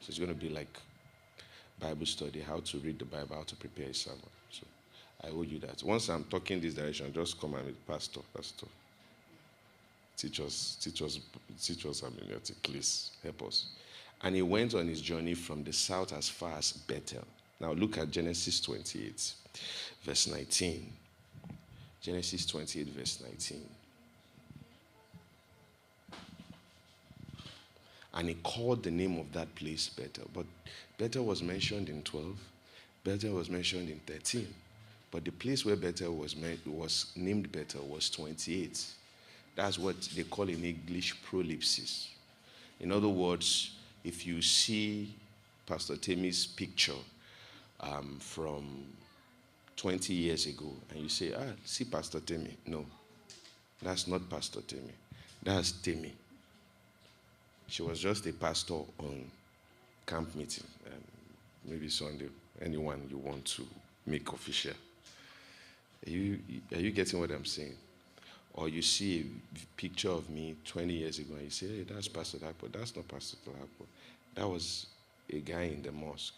So it's going to be like Bible study, how to read the Bible, how to prepare a sermon. So I owe you that. Once I'm talking this direction, just come and meet Pastor. Teach us, please help us. And he went on his journey from the south as far as Bethel. Now look at Genesis 28, verse 19. Genesis 28, verse 19. And he called the name of that place Bethel. But Bethel was mentioned in 12. Bethel was mentioned in 13. But the place where Bethel was named Bethel was 28. That's what they call in English prolipsis. In other words, if you see Pastor Temi's picture from 20 years ago and you say, see Pastor Temi. No, that's not Pastor Temi. That's Temi. She was just a pastor on camp meeting. Maybe Sunday, anyone you want to make official. Are you getting what I'm saying? Or you see a picture of me 20 years ago and you say, hey, that's Pastor Dakpo. That's not Pastor Dakpo. That was a guy in the mosque.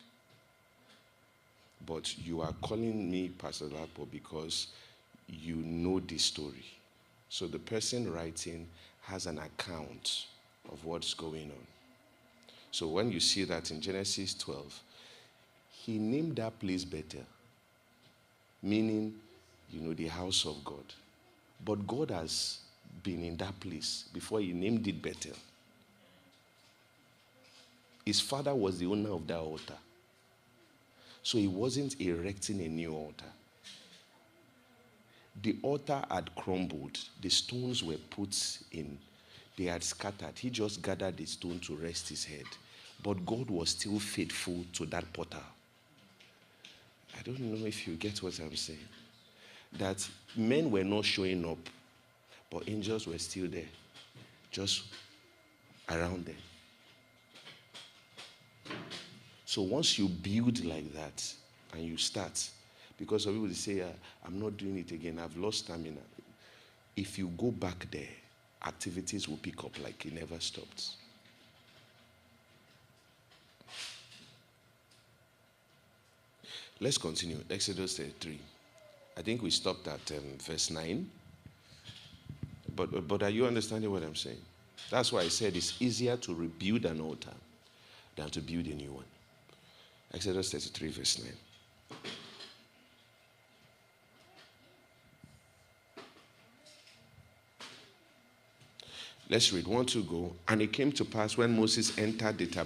But you are calling me Pastor Dakpo because you know this story. So the person writing has an account of what's going on. So when you see that in Genesis 12, he named that place Bethel, meaning, the house of God. But God has been in that place before he named it Bethel. His father was the owner of that altar. So he wasn't erecting a new altar. The altar had crumbled. The stones were put in. They had scattered. He just gathered the stone to rest his head. But God was still faithful to that portal. I don't know if you get what I'm saying. That men were not showing up, but angels were still there, just around them. So once you build like that and you start, because some people say, I'm not doing it again, I've lost stamina. If you go back there, activities will pick up like it never stopped. Let's continue. Exodus 33. I think we stopped at verse 9. But are you understanding what I'm saying? That's why I said it's easier to rebuild an altar than to build a new one. Exodus 33, verse 9. Let's read. 1, 2, go. And it came to pass when Moses entered the tabernacle